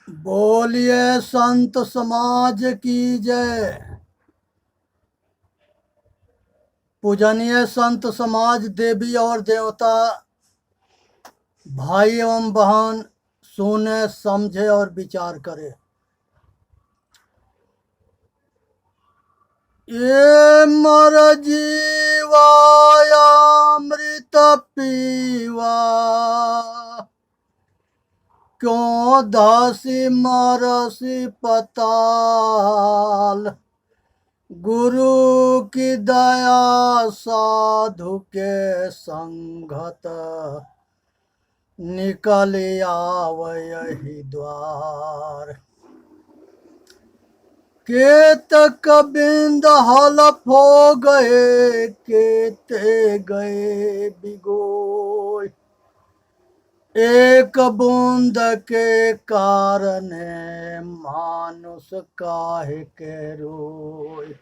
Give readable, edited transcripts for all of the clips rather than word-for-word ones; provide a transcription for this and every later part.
बोलिए संत समाज की जय। पूजनीय संत समाज, देवी और देवता, भाई एवं बहन, सुने समझे और विचार करे। ये मर जीवायामृत पीवा, क्यों दासी मरसी पताल। गुरु की दया साधु के संगत, निकल आवहि द्वार। केतक बिंद हलफ हो गए, केते गए बिगोय। एक बूंद के कारण मानुष काहे के रोय।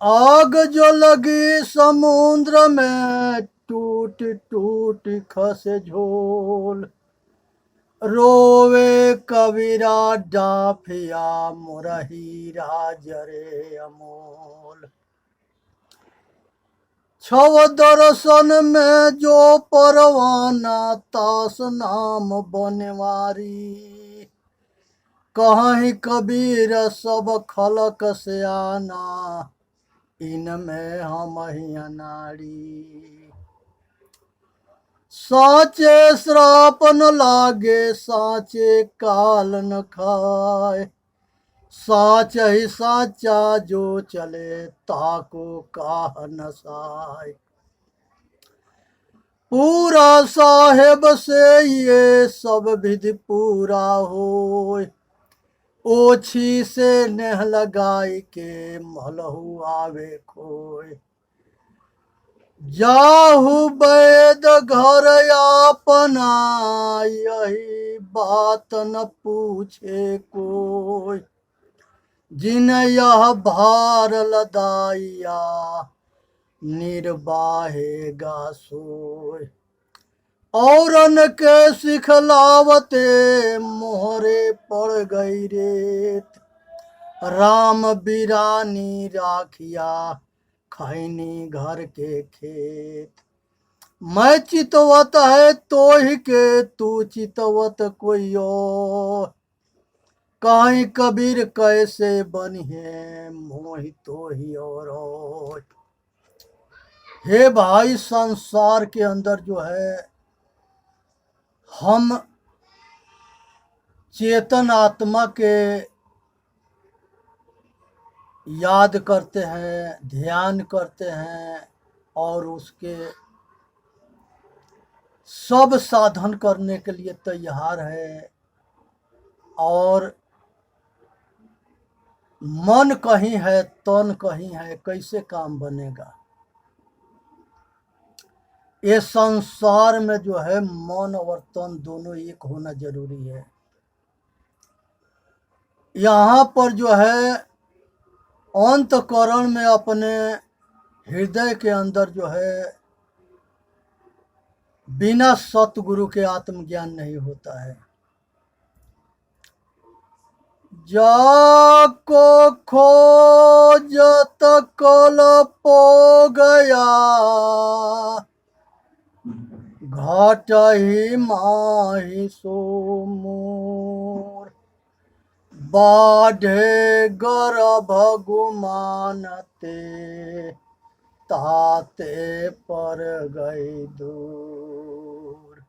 आग जो लगी समुद्र में, टूट टूट खसे झोल। रोवे कबीरा डाफिया, मुरहीरा जरे अमोल। छव दर्शन में जो परवाना, तास नाम बनवारी। कहीं कबीर सब खलक से आना, इनमें हम ही अनाड़ी। साचे श्राप न लागे, साचे काल न खाए। साच ही साचा जो चले, ताको काह न साय। पूरा साहेब से ये सब विधि पूरा होय। ओछी से नेह लगाई के, मलहु आवे खोय। जाहु वैद घर अपना, यही बात न पूछे कोई। जिन यह भार लदाइया, निर्वाहेगा सोय। औरन के सिखलावते, मोहरे पड़ गई रेत। राम बिरानी राखिया, खैनी घर के खेत। मैं चितवत है तो ही के, तू चितवत कोई और। कहीं कबीर कैसे बनिए, मोहि तो ही और। हे भाई, संसार के अंदर जो है, हम चेतन आत्मा के याद करते हैं, ध्यान करते हैं और उसके सब साधन करने के लिए तैयार है। और मन कहीं है, तन कहीं है, कैसे काम बनेगा। ये संसार में जो है, मन और तन दोनों एक होना जरूरी है। यहाँ पर जो है, अंतकरण में अपने हृदय के अंदर जो है, बिना सतगुरु के आत्मज्ञान नहीं होता है। जाको खोजत कल पो गया, घाट ही माही सो मोर। बाढ़े गर्भ गुमानते, ताते पर गई दूर।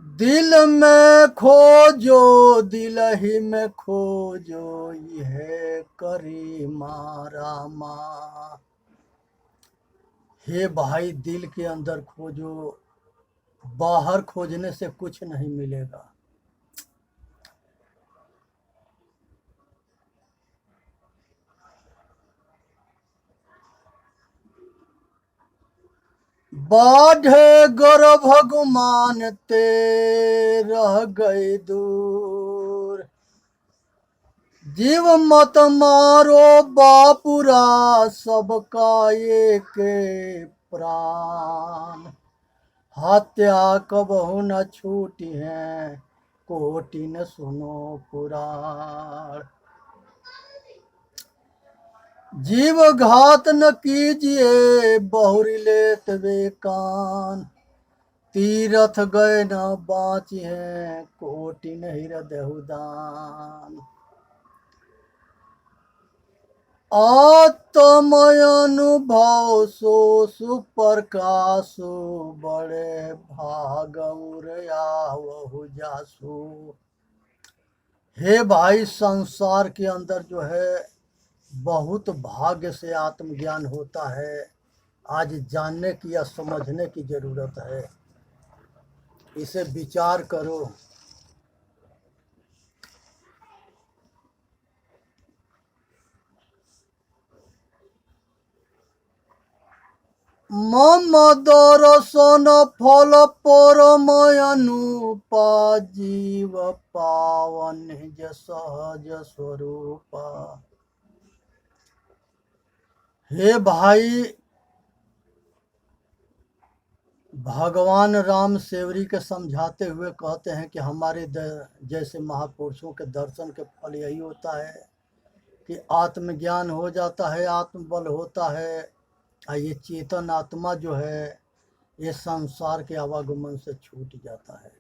दिल में खोजो, दिल ही में खोजो, यह करी मारा माँ। हे भाई, दिल के अंदर खोजो, बाहर खोजने से कुछ नहीं मिलेगा। बाढ़े गर्भ गुमानते, रह गए दूर। जीव मत मारो बापुरा, सबका एक प्राण। हत्या कबहु न छूटी है, कोटि न सुनो पुराण। जीव घात न कीजिए, बहुरी लेत वे कान। तीरथ गए न बाँची है, कोटि न हृदय दान। आत्मयनुभव सो सुप्रकाशु, बड़े भाग उर आवहु जासु। हे भाई, संसार के अंदर जो है बहुत भाग्य से आत्मज्ञान होता है। आज जानने की या समझने की जरूरत है, इसे विचार करो। मम दर्शन फल परमय अनुपा, जीव पावन निज सहज स्वरूपा। हे भाई, भगवान राम सेवरी के समझाते हुए कहते हैं कि हमारे जैसे महापुरुषों के दर्शन के फल यही होता है कि आत्मज्ञान हो जाता है, आत्मबल होता है। और ये चेतन आत्मा जो है ये संसार के आवागमन से छूट जाता है।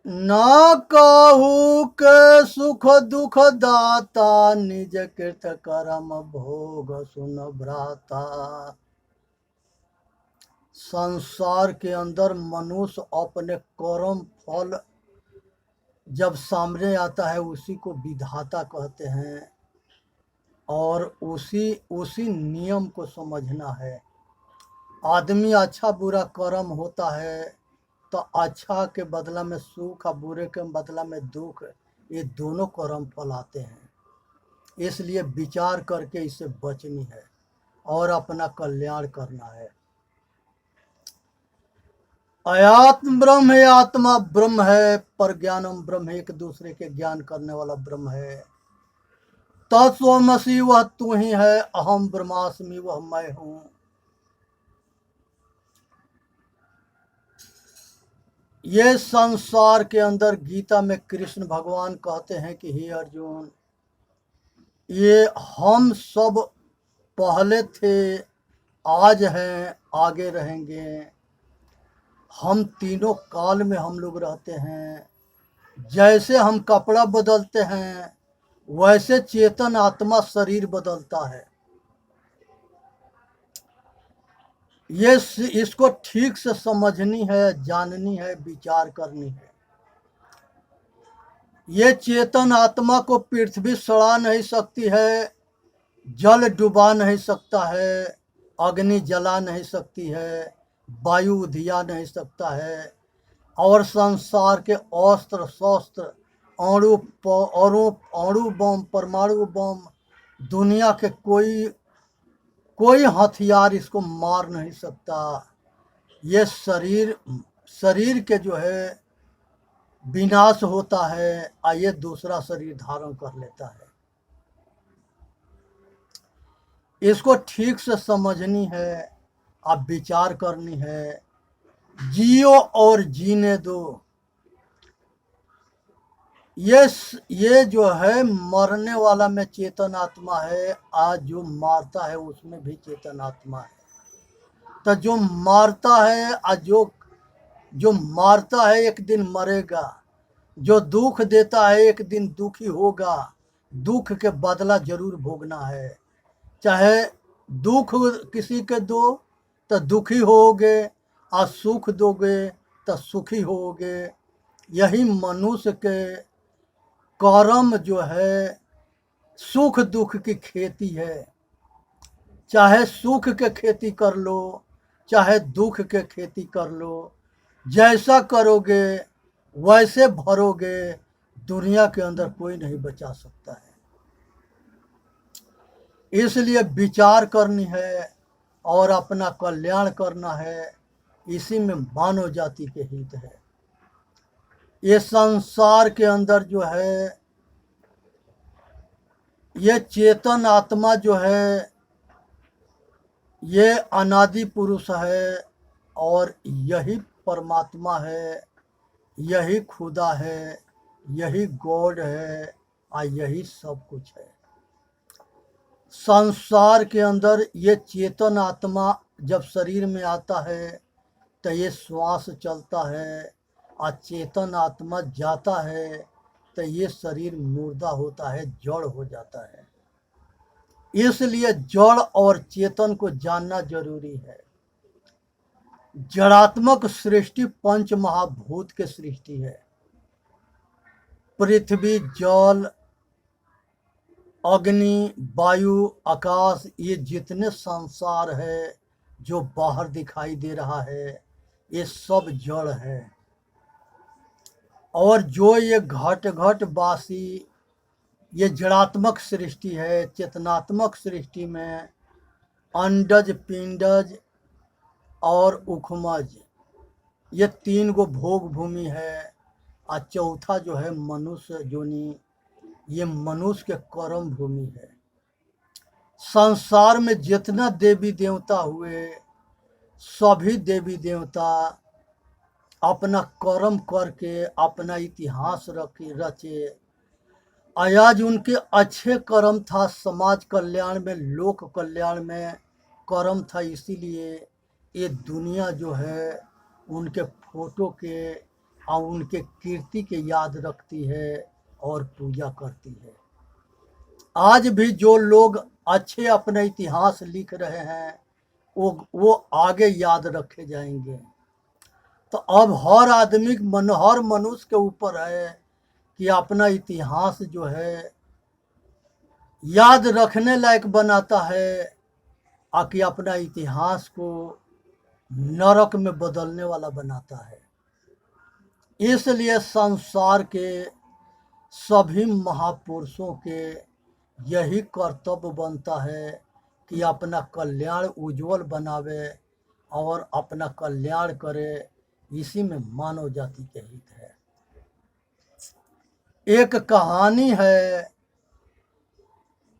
ना कहू के सुख दुख दाता, निज कृत कर्म भोग सुन भ्राता। संसार के अंदर मनुष्य अपने कर्म फल जब सामने आता है उसी को विधाता कहते हैं, और उसी नियम को समझना है। आदमी अच्छा बुरा कर्म होता है तो अच्छा के बदला में सुख और बुरे के बदला में दुख, ये दोनों कर्म फल आते हैं। इसलिए विचार करके इसे बचनी है और अपना कल्याण करना है। अयात्म ब्रह्म है, आत्मा ब्रह्म है, पर ज्ञानम ब्रह्म है, एक दूसरे के ज्ञान करने वाला ब्रह्म है। तत्वमसि वह तू ही है, अहम ब्रह्मास्मि वह मैं हूं। ये संसार के अंदर गीता में कृष्ण भगवान कहते हैं कि हे अर्जुन, ये हम सब पहले थे, आज हैं, आगे रहेंगे। हम तीनों काल में हम लोग रहते हैं। जैसे हम कपड़ा बदलते हैं वैसे चेतन आत्मा शरीर बदलता है। ये इसको ठीक से समझनी है, जाननी है, विचार करनी है। ये चेतन आत्मा को पृथ्वी सड़ा नहीं सकती है, जल डुबा नहीं सकता है, अग्नि जला नहीं सकती है, वायु उधिया नहीं सकता है, और संसार के अस्त्र शस्त्र अणु बम, परमाणु बम, दुनिया के कोई हथियार इसको मार नहीं सकता। ये शरीर के जो है विनाश होता है और ये दूसरा शरीर धारण कर लेता है। इसको ठीक से समझनी है, अब विचार करनी है। जियो और जीने दो। ये जो है मरने वाला में चेतन आत्मा है, आज जो मारता है उसमें भी चेतन आत्मा है। तो जो मारता है और जो मारता है एक दिन मरेगा, जो दुख देता है एक दिन दुखी होगा। दुख के बदला जरूर भोगना है। चाहे दुख किसी के दो तो दुखी होगे, और सुख दोगे तो सुखी होगे। यही मनुष्य के कर्म जो है सुख दुख की खेती है। चाहे सुख के खेती कर लो, चाहे दुख के खेती कर लो, जैसा करोगे वैसे भरोगे। दुनिया के अंदर कोई नहीं बचा सकता है। इसलिए विचार करनी है और अपना कल्याण करना है। इसी में मानव जाति के हित है। ये संसार के अंदर जो है ये चेतन आत्मा जो है ये अनादि पुरुष है और यही परमात्मा है, यही खुदा है, यही गॉड है और यही सब कुछ है। संसार के अंदर ये चेतन आत्मा जब शरीर में आता है तो ये श्वास चलता है, और चेतन आत्मा जाता है तो ये शरीर मुर्दा होता है, जड़ हो जाता है। इसलिए जड़ और चेतन को जानना जरूरी है। जड़ात्मक सृष्टि पंच महाभूत के सृष्टि है। पृथ्वी, जल, अग्नि, वायु, आकाश, ये जितने संसार है जो बाहर दिखाई दे रहा है, ये सब जड़ है। और जो ये घट घट वासी ये जड़ात्मक सृष्टि है, चेतनात्मक सृष्टि में अंडज, पिंडज और उखमज, ये तीन गो भोग भूमि है। और चौथा जो है मनुष्य जोनि, ये मनुष्य के कर्म भूमि है। संसार में जितना देवी देवता हुए, सभी देवी देवता अपना कर्म करके अपना इतिहास रचे। आज उनके अच्छे कर्म था, समाज कल्याण में, लोक कल्याण में कर्म था, इसीलिए ये दुनिया जो है उनके फोटो के और उनके कीर्ति के याद रखती है और पूजा करती है। आज भी जो लोग अच्छे अपना इतिहास लिख रहे हैं वो आगे याद रखे जाएंगे। तो अब हर आदमी हर मनुष्य के ऊपर है कि अपना इतिहास जो है याद रखने लायक बनाता है, आकि अपना इतिहास को नरक में बदलने वाला बनाता है। इसलिए संसार के सभी महापुरुषों के यही कर्तव्य बनता है कि अपना कल्याण उज्जवल बनावे और अपना कल्याण करे। इसी में मानव जाति के हित है। एक कहानी है,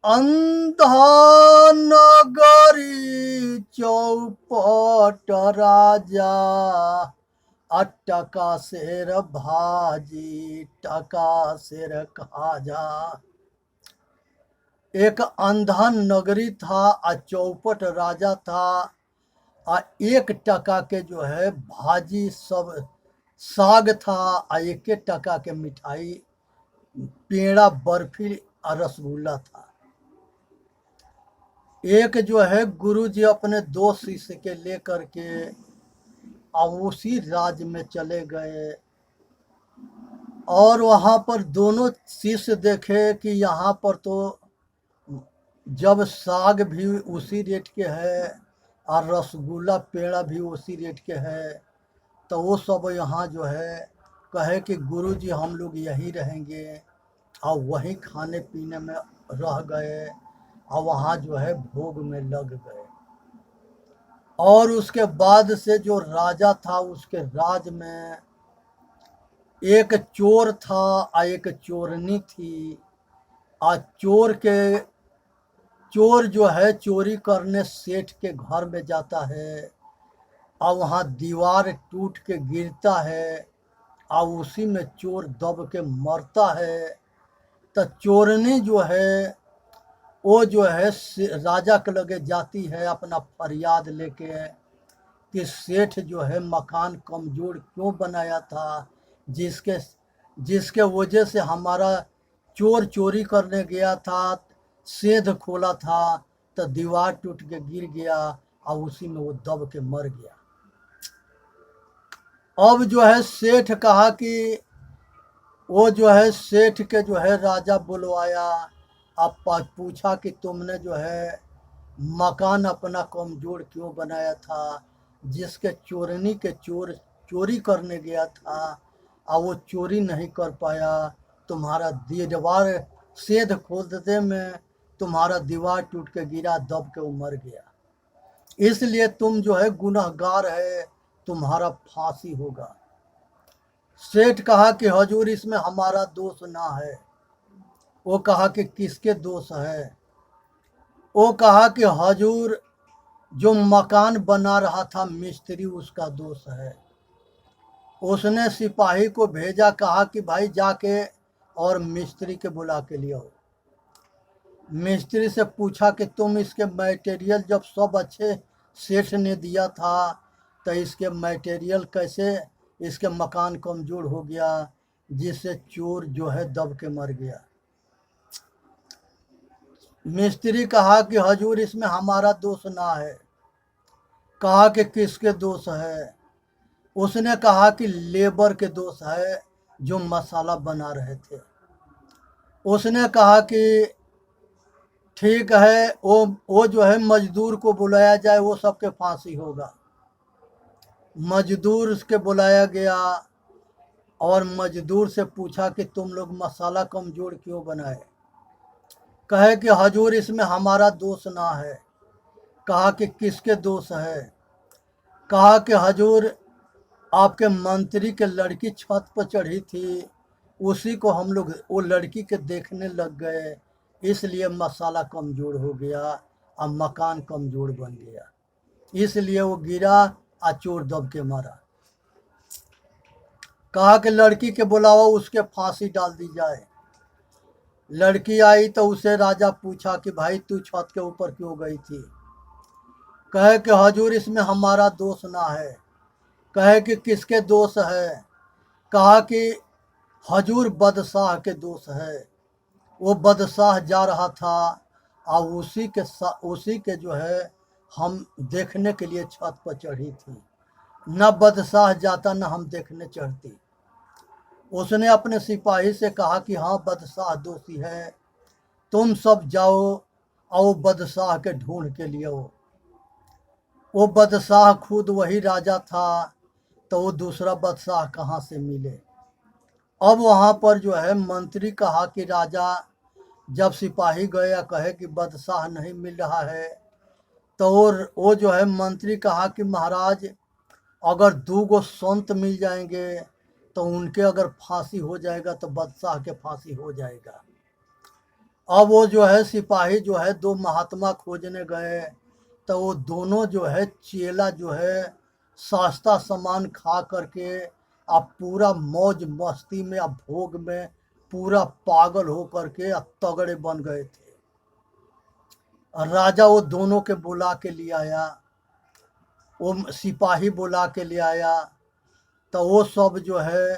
अंधा नगरी चौपट राजा, टका शेर भाजी टका शेर खाजा। एक अंधा नगरी था और चौपट राजा था, और 1 टका के जो है भाजी सब साग था, और 1 टका के मिठाई, पेड़ा, बर्फी और रसगुल्ला था। एक जो है गुरुजी अपने 2 शिष्य के लेकर के अब उसी राज्य में चले गए, और वहाँ पर दोनों शिष्य देखे कि यहाँ पर तो जब साग भी उसी रेट के है और रसगुल्ला, पेड़ा भी उसी रेट के है, तो वो सब यहाँ जो है कहे कि गुरुजी हम लोग यहीं रहेंगे, और वहीं खाने पीने में रह गए और वहाँ जो है भोग में लग गए। और उसके बाद से जो राजा था उसके राज में एक चोर था और एक चोरनी थी। और चोर जो है चोरी करने सेठ के घर में जाता है, और वहाँ दीवार टूट के गिरता है और उसी में चोर दब के मरता है। तो चोरनी जो है वो जो है राजा के लगे जाती है अपना फरियाद लेके कि सेठ जो है मकान कमज़ोर क्यों बनाया था, जिसके वजह से हमारा चोर चोरी करने गया था, सेंध खोला था, तो दीवार टूट के गिर गया और उसी में वो दब के मर गया। अब जो है सेठ कहा कि वो जो है सेठ के जो है राजा बुलवाया, अब पूछा कि तुमने जो है मकान अपना कमज़ोर क्यों बनाया था, जिसके चोरनी के चोर चोरी करने गया था और वो चोरी नहीं कर पाया, तुम्हारा दीवार सेंध खोदते में तुम्हारा दीवार टूट के गिरा, दब के वो मर गया, इसलिए तुम जो है गुनहगार है, तुम्हारा फांसी होगा। सेठ कहा कि हजूर इसमें हमारा दोष ना है। वो कहा कि किसके दोष है? वो कहा कि हजूर जो मकान बना रहा था मिस्त्री, उसका दोष है। उसने सिपाही को भेजा, कहा कि भाई जाके और मिस्त्री के बुला के ले आओ। मिस्त्री से पूछा कि तुम इसके मटेरियल जब सब अच्छे सेठ ने दिया था, तो इसके मटेरियल कैसे, इसके मकान कमज़ोर हो गया, जिससे चोर जो है दब के मर गया। मिस्त्री कहा कि हजूर इसमें हमारा दोष ना है। कहा कि किसके दोष है? उसने कहा कि लेबर के दोष है जो मसाला बना रहे थे। उसने कहा कि ठीक है, वो जो है मजदूर को बुलाया जाए, वो सबके फांसी होगा। मजदूर उसके बुलाया गया और मजदूर से पूछा कि तुम लोग मसाला कमज़ोर क्यों बनाए? कहे कि हजूर इसमें हमारा दोष ना है। कहा कि किसके दोष है? कहा कि हजूर आपके मंत्री के लड़की छत पर चढ़ी थी, उसी को हम लोग वो लड़की के देखने लग गए, इसलिए मसाला कमज़ोर हो गया और मकान कमज़ोर बन गया, इसलिए वो गिरा और चोर दब के मरा। कहा कि लड़की के बुलाओ, उसके फांसी डाल दी जाए। लड़की आई तो उसे राजा पूछा कि भाई तू छत के ऊपर क्यों गई थी? कहे कि हजूर इसमें हमारा दोष ना है। कहे कि किसके दोष है? कहा कि हजूर बदशाह के दोष है। वो बदशाह जा रहा था और उसी के जो है हम देखने के लिए छत पर चढ़ी थी। न बदशाह जाता न हम देखने चढ़ती। उसने अपने सिपाही से कहा कि हाँ बदशाह दोषी है, तुम सब जाओ और बदशाह के ढूंढ के लिए आओ। वो बदशाह खुद वही राजा था, तो वो दूसरा बादशाह कहाँ से मिले? अब वहाँ पर जो है मंत्री कहा कि राजा, जब सिपाही गया कहे कि बादशाह नहीं मिल रहा है, तो वो जो है मंत्री कहा कि महाराज अगर 2 संत मिल जाएंगे तो उनके अगर फांसी हो जाएगा तो बादशाह के फांसी हो जाएगा। अब वो जो है सिपाही जो है 2 महात्मा खोजने गए, तो वो दोनों जो है चेला जो है सस्ता सामान खा करके अब पूरा मौज मस्ती में, अब भोग में पूरा पागल हो करके अब तगड़े बन गए थे। राजा वो दोनों के बुला के ले आया, वो सिपाही बुला के ले आया, तो वो सब जो है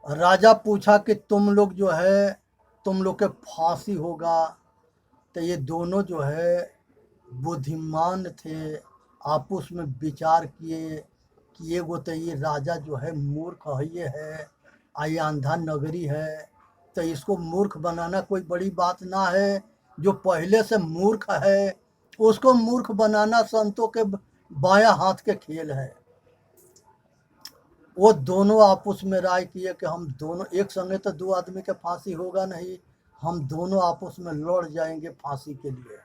राजा पूछा कि तुम लोग जो है तुम लोग के फांसी होगा। तो ये दोनों जो है बुद्धिमान थे, आपस में विचार किए कि ये वो तो ये राजा जो है मूर्ख है, ये है आई आंधा नगरी है, तो इसको मूर्ख बनाना कोई बड़ी बात ना है। जो पहले से मूर्ख है उसको मूर्ख बनाना संतों के बायां हाथ के खेल है। वो दोनों आपस में राय किए कि हम दोनों एक संगे तो 2 आदमी के फांसी होगा नहीं, हम दोनों आपस में लड़ जाएंगे फांसी के लिए।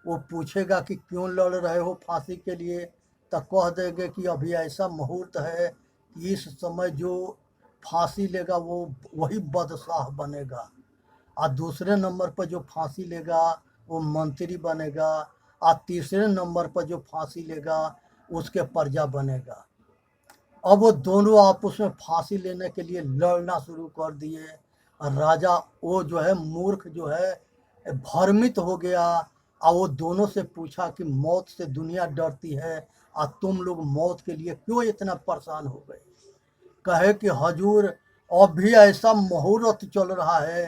वो पूछेगा कि क्यों लड़ रहे हो फांसी के लिए, तो कह देंगे कि अभी ऐसा मुहूर्त है कि इस समय जो फांसी लेगा वो वही बादशाह बनेगा, और दूसरे नंबर पर जो फांसी लेगा वो मंत्री बनेगा, और तीसरे नंबर पर जो फांसी लेगा उसके प्रजा बनेगा। अब वो दोनों आपस में फांसी लेने के लिए लड़ना शुरू कर दिए। और राजा वो जो है मूर्ख जो है भ्रमित हो गया, और वो दोनों से पूछा कि मौत से दुनिया डरती है और तुम लोग मौत के लिए क्यों इतना परेशान हो गए? कहे कि हजूर अब भी ऐसा मुहूर्त चल रहा है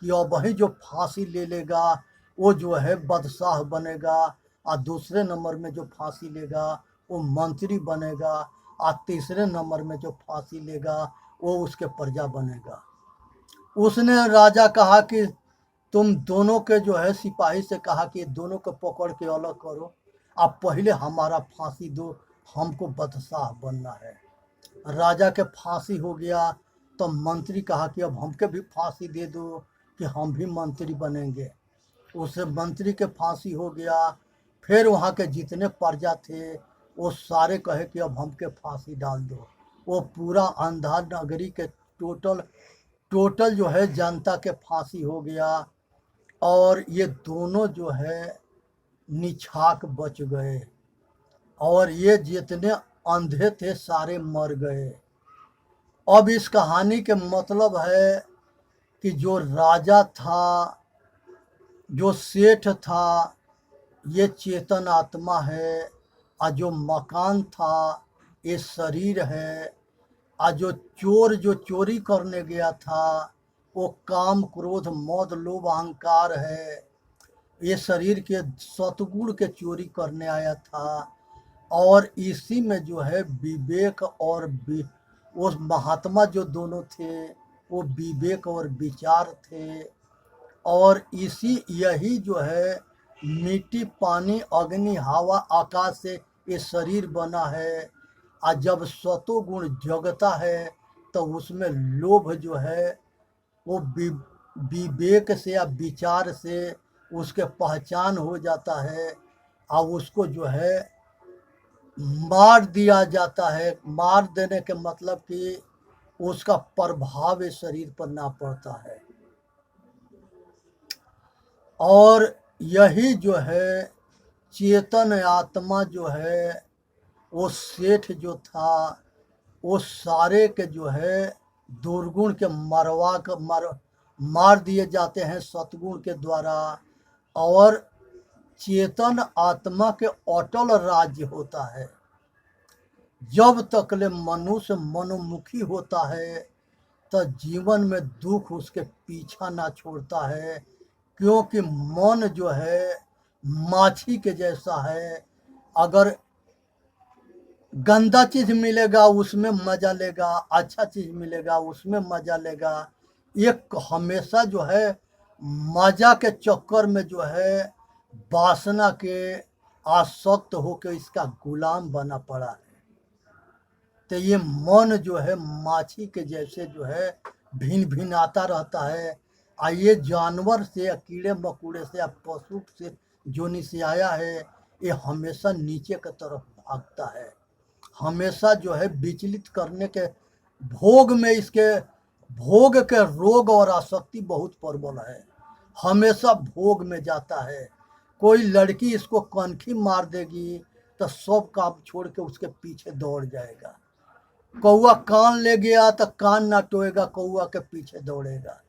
कि अब वही जो फांसी ले लेगा वो जो है बादशाह बनेगा, और दूसरे नंबर में जो फांसी लेगा वो मंत्री बनेगा, और तीसरे नंबर में जो फांसी लेगा वो उसके प्रजा बनेगा। उसने राजा कहा कि तुम दोनों के जो है सिपाही से कहा कि दोनों को पकड़ के अलग करो, आप पहले हमारा फांसी दो, हमको बादशाह बनना है। राजा के फांसी हो गया तो मंत्री कहा कि अब हमके भी फांसी दे दो कि हम भी मंत्री बनेंगे। उसे मंत्री के फांसी हो गया। फिर वहाँ के जितने प्रजा थे वो सारे कहे कि अब हमके फांसी डाल दो। वो पूरा अंधा नगरी के टोटल जो है जनता के फांसी हो गया। और ये दोनों जो है निछाक बच गए, और ये जितने अंधे थे सारे मर गए। अब इस कहानी के मतलब है कि जो राजा था, जो सेठ था, ये चेतन आत्मा है, और जो मकान था ये शरीर है, और जो चोरी करने गया था वो काम क्रोध मद लोभ अहंकार है, ये शरीर के सतगुण के चोरी करने आया था। और इसी में जो है विवेक और वो महात्मा जो दोनों थे वो विवेक और विचार थे। और इसी यही जो है मिट्टी पानी अग्नि हवा आकाश से ये शरीर बना है। और जब सतोगुण जगता है तो उसमें लोभ जो है वो विवेक से या विचार से उसके पहचान हो जाता है, और उसको जो है मार दिया जाता है। मार देने के मतलब कि उसका प्रभाव इस शरीर पर ना पड़ता है। और यही जो है चेतन आत्मा जो है वो सेठ जो था वो सारे के जो है दुर्गुण के मार दिए जाते हैं सतगुण के द्वारा। और चेतन आत्मा के अटल राज्य होता है। जब तक ले मनुष्य मनोमुखी होता है तो जीवन में दुख उसके पीछा ना छोड़ता है, क्योंकि मन जो है माछी के जैसा है। अगर गंदा चीज मिलेगा उसमें मजा लेगा, अच्छा चीज मिलेगा उसमें मजा लेगा। एक हमेशा जो है मजा के चक्कर में जो है वासना के आसक्त होकर इसका गुलाम बना पड़ा है। तो ये मन जो है माछी के जैसे जो है भिन भिन आता रहता है। आ ये जानवर से या कीड़े मकोड़े से या पशु से जोनी से आया है, ये हमेशा नीचे की तरफ भागता है। हमेशा जो है विचलित करने के भोग में इसके भोग के रोग और आसक्ति बहुत प्रबल है। हमेशा भोग में जाता है। कोई लड़की इसको कनखी मार देगी तो सब काम छोड़ के उसके पीछे दौड़ जाएगा। कौआ कान ले गया तो कान ना टोएगा, कौआ के पीछे दौड़ेगा।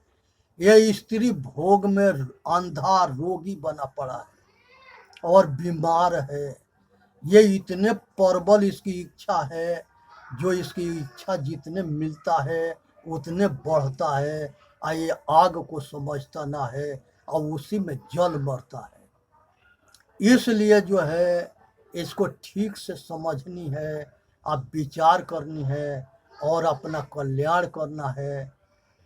यह स्त्री भोग में अंधा रोगी बना पड़ा है और बीमार है। ये इतने प्रबल इसकी इच्छा है, जो इसकी इच्छा जितने मिलता है उतने बढ़ता है, और ये आग को समझता ना है और उसी में जल मरता है। इसलिए जो है इसको ठीक से समझनी है, आप विचार करनी है और अपना कल्याण करना है।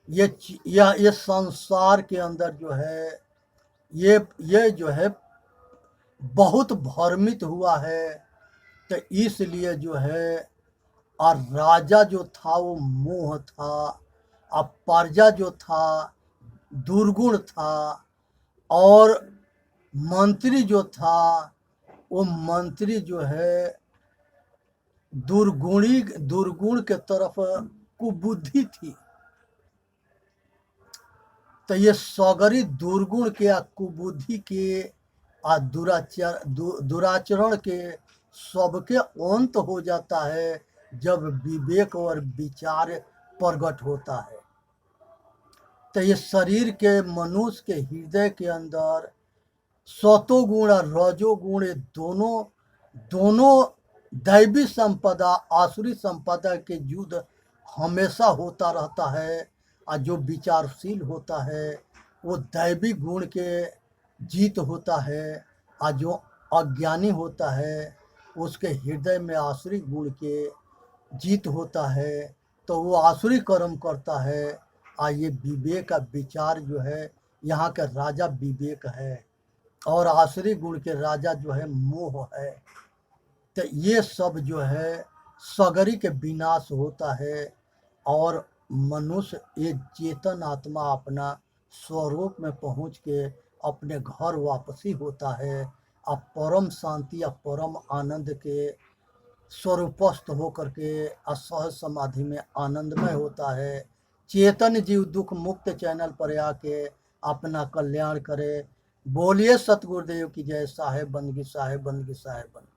ये संसार के अंदर जो है ये जो है बहुत भ्रमित हुआ है। तो इसलिए जो है और राजा जो था वो मोह था, और प्रजा जो था दुर्गुण था, और मंत्री जो था वो मंत्री जो है दुर्गुण के तरफ कुबुद्धि थी। तो ये सगरी दुर्गुण के या कुबुद्धि के आ दुराचरण के सबके अंत हो जाता है जब विवेक और विचार प्रकट होता है। तो ये शरीर के मनुष्य के हृदय के अंदर सतोगुण और रजोगुण ये दोनों दैवी संपदा आसुरी संपदा के युद्ध हमेशा होता रहता है। और जो विचारशील होता है वो दैवी गुण के जीत होता है, और जो अज्ञानी होता है उसके हृदय में आसुरी गुण के जीत होता है, तो वो आसुरी कर्म करता है। और ये विवेक का विचार जो है यहाँ के राजा विवेक है, और आसुरी गुण के राजा जो है मोह है। तो ये सब जो है सगरी के विनाश होता है, और मनुष्य ये चेतन आत्मा अपना स्वरूप में पहुँच के अपने घर वापसी होता है, और परम शांति या परम आनंद के स्वरूपस्थ होकर के असहज समाधि में आनंदमय होता है। चेतन जीव दुख मुक्त चैनल पर आके अपना कल्याण करे। बोलिए सतगुरुदेव की जय। साहेब बंदगी, साहेब बंदगी, साहेब बंदगी।